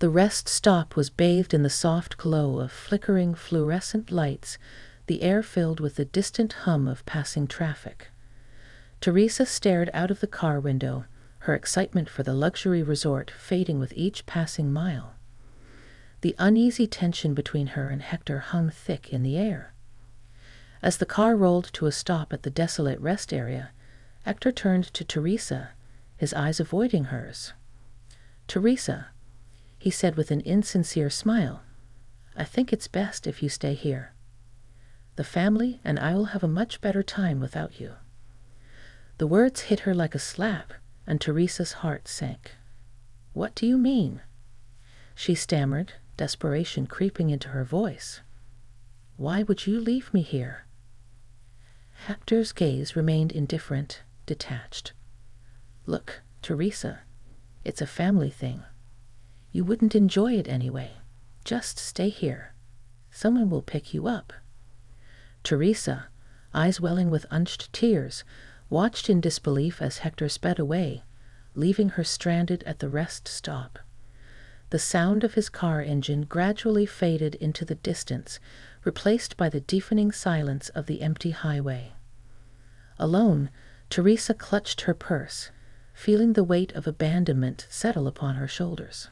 The rest stop was bathed in the soft glow of flickering fluorescent lights, the air filled with the distant hum of passing traffic. Teresa stared out of the car window, her excitement for the luxury resort fading with each passing mile. The uneasy tension between her and Hector hung thick in the air. As the car rolled to a stop at the desolate rest area, Hector turned to Teresa, his eyes avoiding hers. "Teresa," he said with an insincere smile, "I think it's best if you stay here. The family and I will have a much better time without you." The words hit her like a slap, and Teresa's heart sank. "What do you mean?" she stammered, desperation creeping into her voice. "Why would you leave me here?" Hector's gaze remained indifferent, detached. "Look, Teresa, it's a family thing. You wouldn't enjoy it anyway. Just stay here. Someone will pick you up." Teresa, eyes welling with unshed tears, watched in disbelief as Hector sped away, leaving her stranded at the rest stop. The sound of his car engine gradually faded into the distance, replaced by the deafening silence of the empty highway. Alone, Teresa clutched her purse, feeling the weight of abandonment settle upon her shoulders.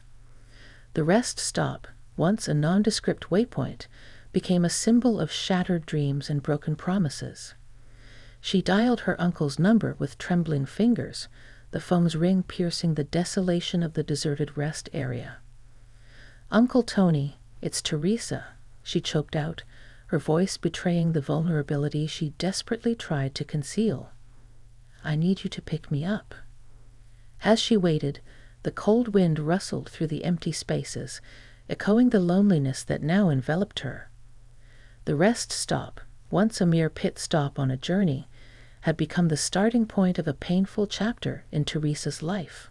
The rest stop, once a nondescript waypoint, became a symbol of shattered dreams and broken promises. She dialed her uncle's number with trembling fingers, the phone's ring piercing the desolation of the deserted rest area. "Uncle Tony, it's Teresa," she choked out, her voice betraying the vulnerability she desperately tried to conceal. "I need you to pick me up." As she waited, the cold wind rustled through the empty spaces, echoing the loneliness that now enveloped her. The rest stop, once a mere pit stop on a journey, had become the starting point of a painful chapter in Teresa's life.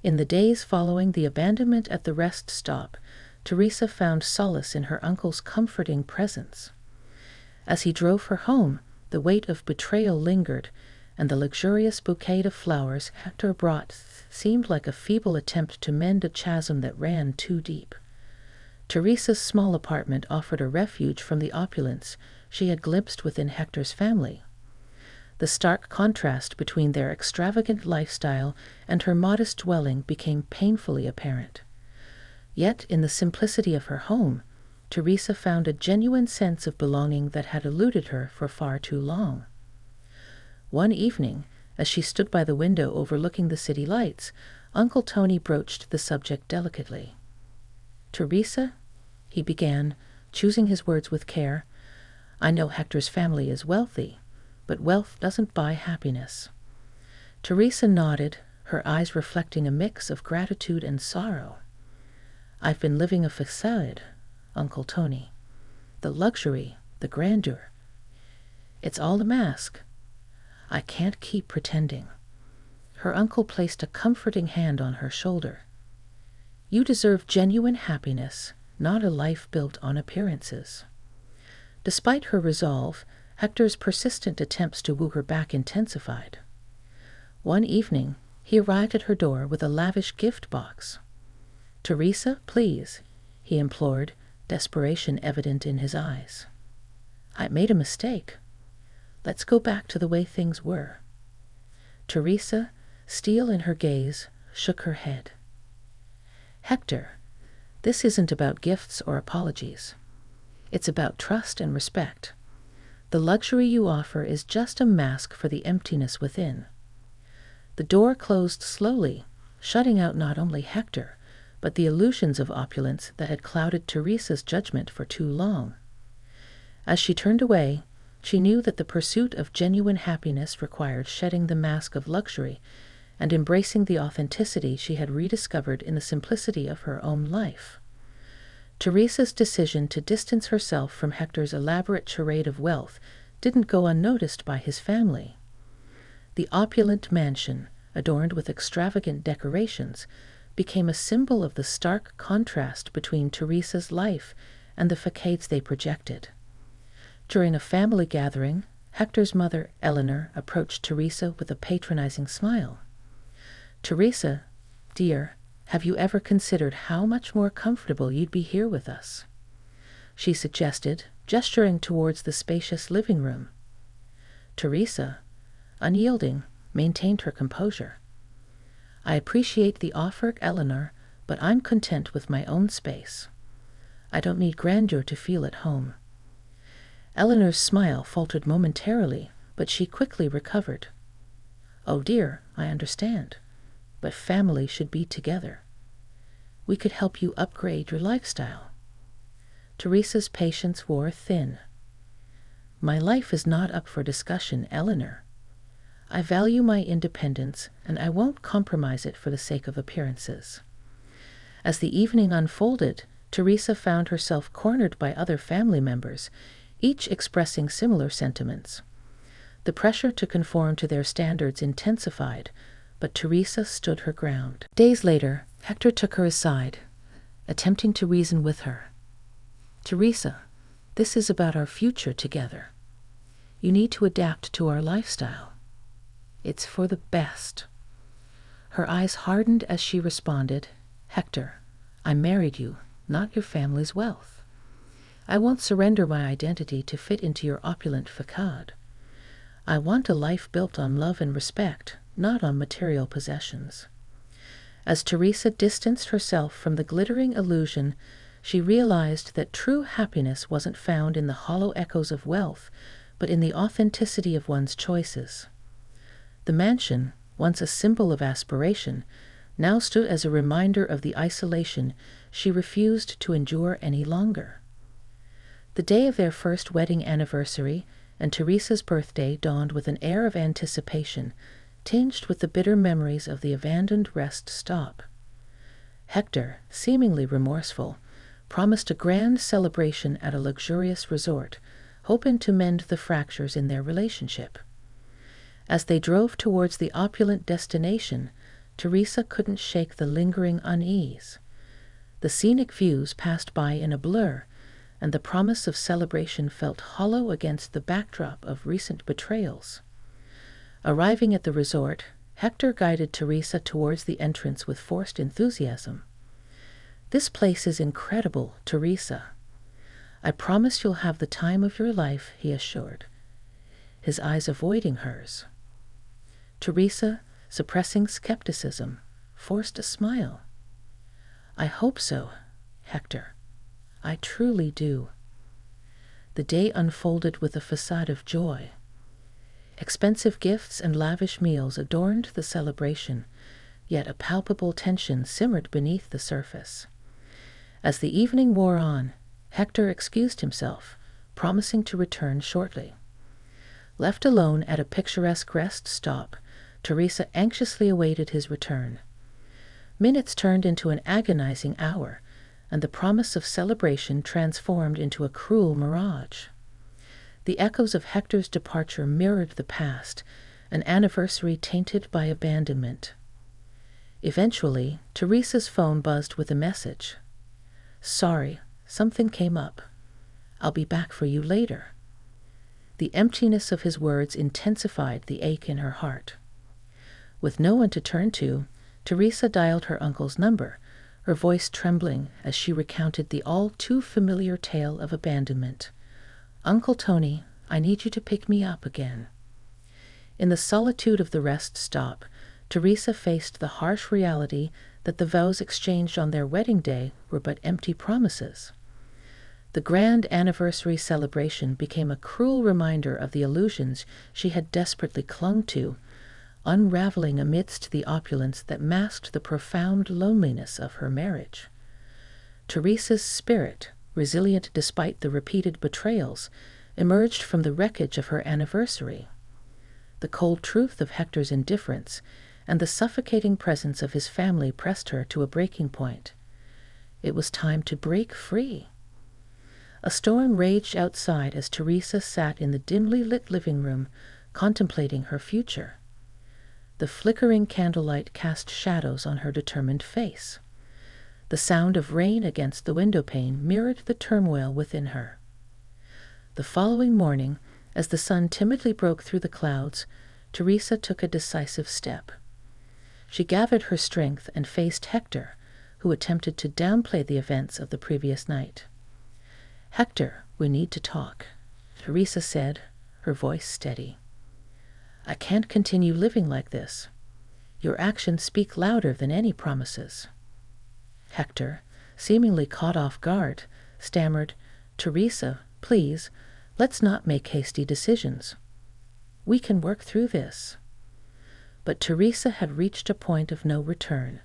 In the days following the abandonment at the rest stop, Teresa found solace in her uncle's comforting presence. As he drove her home, the weight of betrayal lingered, and the luxurious bouquet of flowers Hector brought seemed like a feeble attempt to mend a chasm that ran too deep. Teresa's small apartment offered a refuge from the opulence she had glimpsed within Hector's family. The stark contrast between their extravagant lifestyle and her modest dwelling became painfully apparent. Yet, in the simplicity of her home, Teresa found a genuine sense of belonging that had eluded her for far too long. One evening, as she stood by the window overlooking the city lights, Uncle Tony broached the subject delicately. "Teresa," he began, choosing his words with care, "I know Hector's family is wealthy, but wealth doesn't buy happiness." Teresa nodded, her eyes reflecting a mix of gratitude and sorrow. "I've been living a facade, Uncle Tony. The luxury, the grandeur. It's all a mask. I can't keep pretending." Her uncle placed a comforting hand on her shoulder. "You deserve genuine happiness, not a life built on appearances." Despite her resolve, Hector's persistent attempts to woo her back intensified. One evening, he arrived at her door with a lavish gift box. "Teresa, please," he implored, desperation evident in his eyes. "I made a mistake. Let's go back to the way things were." Teresa, steel in her gaze, shook her head. "Hector, this isn't about gifts or apologies. It's about trust and respect. The luxury you offer is just a mask for the emptiness within." The door closed slowly, shutting out not only Hector, but the illusions of opulence that had clouded Teresa's judgment for too long. As she turned away, she knew that the pursuit of genuine happiness required shedding the mask of luxury and embracing the authenticity she had rediscovered in the simplicity of her own life. Teresa's decision to distance herself from Hector's elaborate charade of wealth didn't go unnoticed by his family. The opulent mansion, adorned with extravagant decorations, became a symbol of the stark contrast between Teresa's life and the facades they projected. During a family gathering, Hector's mother, Eleanor, approached Teresa with a patronizing smile. "Teresa, dear, "Have you ever considered how much more comfortable you'd be here with us?" she suggested, gesturing towards the spacious living room. Teresa, unyielding, maintained her composure. "I appreciate the offer, Eleanor, but I'm content with my own space. I don't need grandeur to feel at home." Eleanor's smile faltered momentarily, but she quickly recovered. "Oh dear, I understand. But family should be together. We could help you upgrade your lifestyle." Teresa's patience wore thin. "My life is not up for discussion, Eleanor. I value my independence, and I won't compromise it for the sake of appearances." As the evening unfolded, Teresa found herself cornered by other family members, each expressing similar sentiments. The pressure to conform to their standards intensified, but Teresa stood her ground. Days later, Hector took her aside, attempting to reason with her. "Teresa, this is about our future together. You need to adapt to our lifestyle. It's for the best." Her eyes hardened as she responded, "Hector, I married you, not your family's wealth. I won't surrender my identity to fit into your opulent facade. I want a life built on love and respect, not on material possessions." As Teresa distanced herself from the glittering illusion, she realized that true happiness wasn't found in the hollow echoes of wealth, but in the authenticity of one's choices. The mansion, once a symbol of aspiration, now stood as a reminder of the isolation she refused to endure any longer. The day of their first wedding anniversary and Teresa's birthday dawned with an air of anticipation, tinged with the bitter memories of the abandoned rest stop. Hector, seemingly remorseful, promised a grand celebration at a luxurious resort, hoping to mend the fractures in their relationship. As they drove towards the opulent destination, Teresa couldn't shake the lingering unease. The scenic views passed by in a blur, and the promise of celebration felt hollow against the backdrop of recent betrayals. Arriving at the resort, Hector guided Teresa towards the entrance with forced enthusiasm. "This place is incredible, Teresa. I promise you'll have the time of your life," he assured, his eyes avoiding hers. Teresa, suppressing skepticism, forced a smile. "I hope so, Hector. I truly do." The day unfolded with a facade of joy. Expensive gifts and lavish meals adorned the celebration, yet a palpable tension simmered beneath the surface. As the evening wore on, Hector excused himself, promising to return shortly. Left alone at a picturesque rest stop, Teresa anxiously awaited his return. Minutes turned into an agonizing hour, and the promise of celebration transformed into a cruel mirage. The echoes of Hector's departure mirrored the past, an anniversary tainted by abandonment. Eventually, Teresa's phone buzzed with a message. "Sorry, something came up. I'll be back for you later." The emptiness of his words intensified the ache in her heart. With no one to turn to, Teresa dialed her uncle's number, her voice trembling as she recounted the all-too-familiar tale of abandonment. "Uncle Tony, I need you to pick me up again." In the solitude of the rest stop, Teresa faced the harsh reality that the vows exchanged on their wedding day were but empty promises. The grand anniversary celebration became a cruel reminder of the illusions she had desperately clung to, unraveling amidst the opulence that masked the profound loneliness of her marriage. Teresa's spirit, resilient despite the repeated betrayals, emerged from the wreckage of her anniversary. The cold truth of Hector's indifference and the suffocating presence of his family pressed her to a breaking point. It was time to break free. A storm raged outside as Teresa sat in the dimly lit living room, contemplating her future. The flickering candlelight cast shadows on her determined face. The sound of rain against the windowpane mirrored the turmoil within her. The following morning, as the sun timidly broke through the clouds, Teresa took a decisive step. She gathered her strength and faced Hector, who attempted to downplay the events of the previous night. "Hector, we need to talk," Teresa said, her voice steady. "I can't continue living like this. Your actions speak louder than any promises." Hector, seemingly caught off guard, stammered, "Teresa, please, let's not make hasty decisions. We can work through this." But Teresa had reached a point of no return.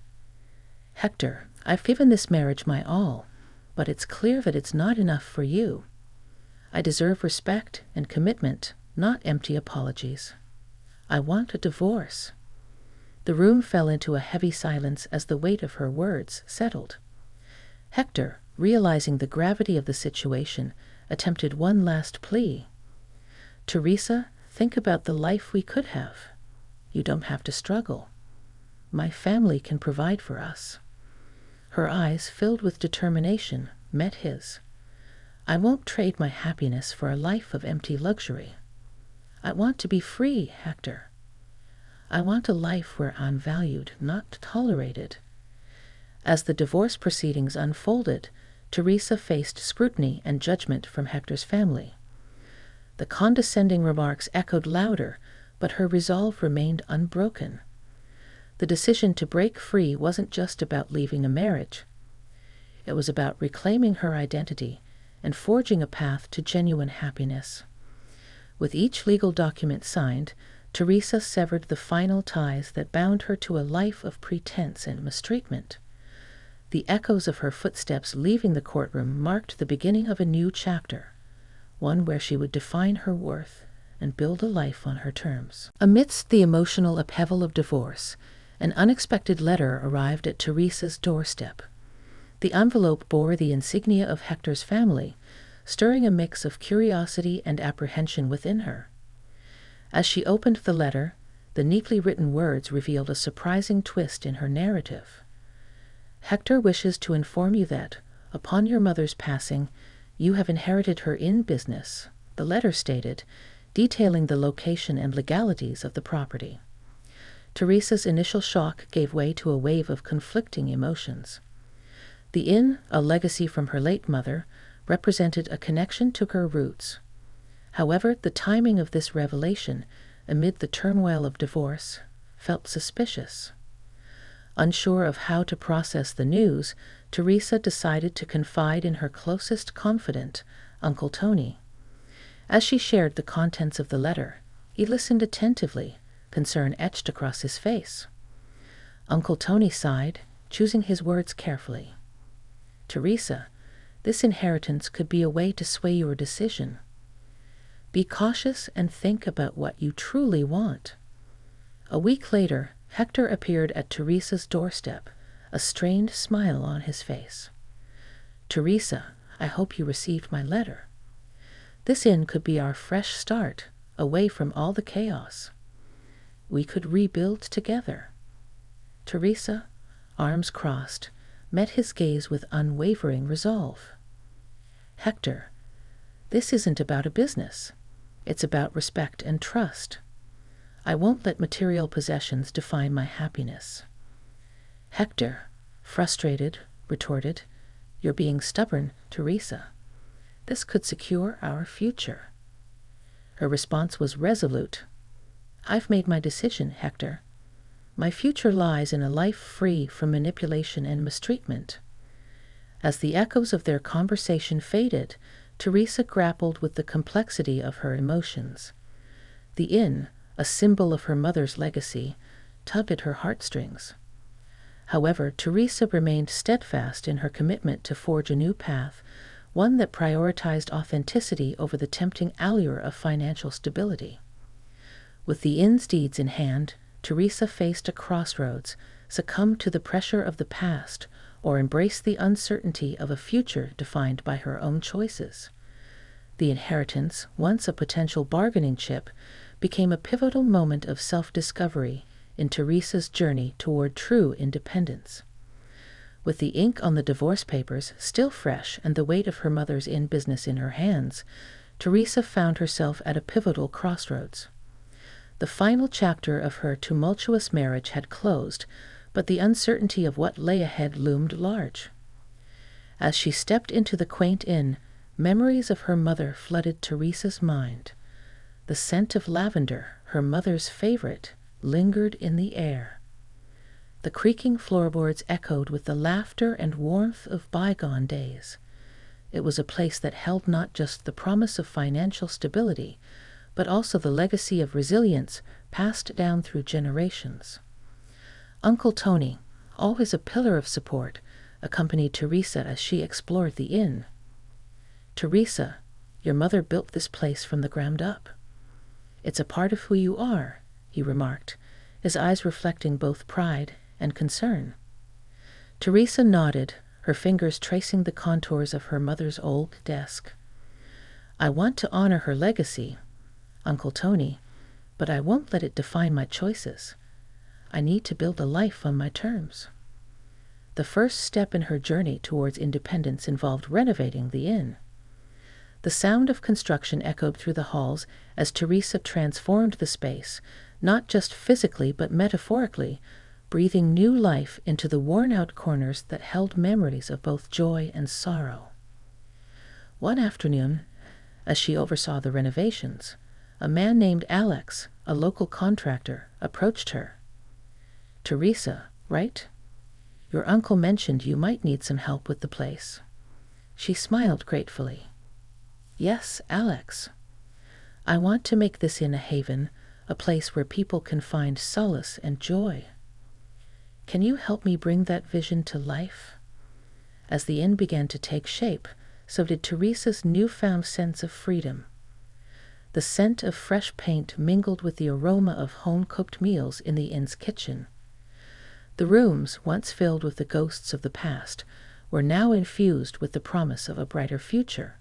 "Hector, I've given this marriage my all, but it's clear that it's not enough for you. I deserve respect and commitment, not empty apologies. I want a divorce." The room fell into a heavy silence as the weight of her words settled. Hector, realizing the gravity of the situation, attempted one last plea. "Teresa, think about the life we could have. You don't have to struggle. My family can provide for us." Her eyes, filled with determination, met his. "I won't trade my happiness for a life of empty luxury. I want to be free, Hector. I want a life where I'm valued, not tolerated." As the divorce proceedings unfolded, Teresa faced scrutiny and judgment from Hector's family. The condescending remarks echoed louder, but her resolve remained unbroken. The decision to break free wasn't just about leaving a marriage. It was about reclaiming her identity and forging a path to genuine happiness. With each legal document signed, Teresa severed the final ties that bound her to a life of pretense and mistreatment. The echoes of her footsteps leaving the courtroom marked the beginning of a new chapter, one where she would define her worth and build a life on her terms. Amidst the emotional upheaval of divorce, an unexpected letter arrived at Teresa's doorstep. The envelope bore the insignia of Hector's family, stirring a mix of curiosity and apprehension within her. As she opened the letter, the neatly written words revealed a surprising twist in her narrative. "Hector wishes to inform you that, upon your mother's passing, you have inherited her inn business," the letter stated, detailing the location and legalities of the property. Teresa's initial shock gave way to a wave of conflicting emotions. The inn, a legacy from her late mother, represented a connection to her roots. However, the timing of this revelation, amid the turmoil of divorce, felt suspicious. Unsure of how to process the news, Teresa decided to confide in her closest confidant, Uncle Tony. As she shared the contents of the letter, he listened attentively, concern etched across his face. Uncle Tony sighed, choosing his words carefully. "Teresa, this inheritance could be a way to sway your decision. Be cautious and think about what you truly want." A week later, Hector appeared at Teresa's doorstep, a strained smile on his face. "Teresa, I hope you received my letter. This inn could be our fresh start, away from all the chaos. We could rebuild together." Teresa, arms crossed, met his gaze with unwavering resolve. "Hector, this isn't about a business. It's about respect and trust. I won't let material possessions define my happiness." Hector, frustrated, retorted, "You're being stubborn, Teresa. This could secure our future." Her response was resolute. "I've made my decision, Hector. My future lies in a life free from manipulation and mistreatment." As the echoes of their conversation faded, Teresa grappled with the complexity of her emotions. The inn, a symbol of her mother's legacy, tugged at her heartstrings. However, Teresa remained steadfast in her commitment to forge a new path, one that prioritized authenticity over the tempting allure of financial stability. With the inn's deeds in hand, Teresa faced a crossroads, succumbed to the pressure of the past, or embrace the uncertainty of a future defined by her own choices. The inheritance, once a potential bargaining chip, became a pivotal moment of self-discovery in Teresa's journey toward true independence. With the ink on the divorce papers still fresh and the weight of her mother's inn business in her hands, Teresa found herself at a pivotal crossroads. The final chapter of her tumultuous marriage had closed, but the uncertainty of what lay ahead loomed large. As she stepped into the quaint inn, memories of her mother flooded Teresa's mind. The scent of lavender, her mother's favorite, lingered in the air. The creaking floorboards echoed with the laughter and warmth of bygone days. It was a place that held not just the promise of financial stability, but also the legacy of resilience passed down through generations. Uncle Tony, always a pillar of support, accompanied Teresa as she explored the inn. "Teresa, your mother built this place from the ground up. It's a part of who you are," he remarked, his eyes reflecting both pride and concern. Teresa nodded, her fingers tracing the contours of her mother's old desk. "I want to honor her legacy, Uncle Tony, but I won't let it define my choices. I need to build a life on my terms." The first step in her journey towards independence involved renovating the inn. The sound of construction echoed through the halls as Teresa transformed the space, not just physically but metaphorically, breathing new life into the worn-out corners that held memories of both joy and sorrow. One afternoon, as she oversaw the renovations, a man named Alex, a local contractor, approached her. "Teresa, right? Your uncle mentioned you might need some help with the place." She smiled gratefully. "Yes, Alex. I want to make this inn a haven, a place where people can find solace and joy. Can you help me bring that vision to life?" As the inn began to take shape, so did Teresa's newfound sense of freedom. The scent of fresh paint mingled with the aroma of home-cooked meals in the inn's kitchen. The rooms, once filled with the ghosts of the past, were now infused with the promise of a brighter future.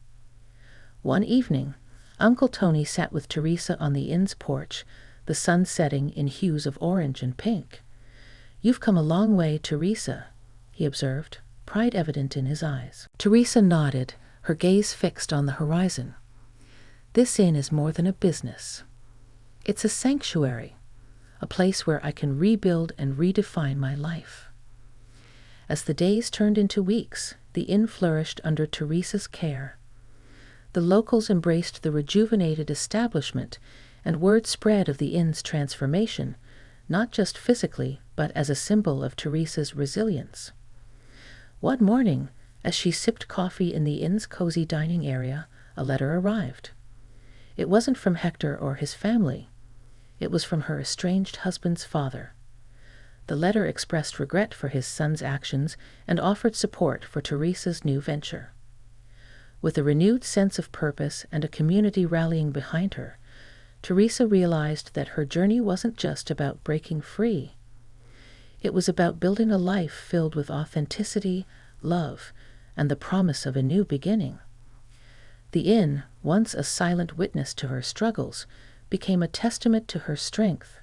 One evening, Uncle Tony sat with Teresa on the inn's porch, the sun setting in hues of orange and pink. "You've come a long way, Teresa," he observed, pride evident in his eyes. Teresa nodded, her gaze fixed on the horizon. "This inn is more than a business. It's a sanctuary, a place where I can rebuild and redefine my life." As the days turned into weeks, the inn flourished under Teresa's care. The locals embraced the rejuvenated establishment, and word spread of the inn's transformation, not just physically, but as a symbol of Teresa's resilience. One morning, as she sipped coffee in the inn's cozy dining area, a letter arrived. It wasn't from Hector or his family. It was from her estranged husband's father. The letter expressed regret for his son's actions and offered support for Teresa's new venture. With a renewed sense of purpose and a community rallying behind her, Teresa realized that her journey wasn't just about breaking free. It was about building a life filled with authenticity, love, and the promise of a new beginning. The inn, once a silent witness to her struggles, became a testament to her strength,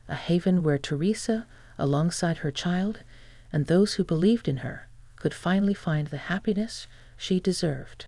a haven where Teresa, alongside her child, and those who believed in her, could finally find the happiness she deserved.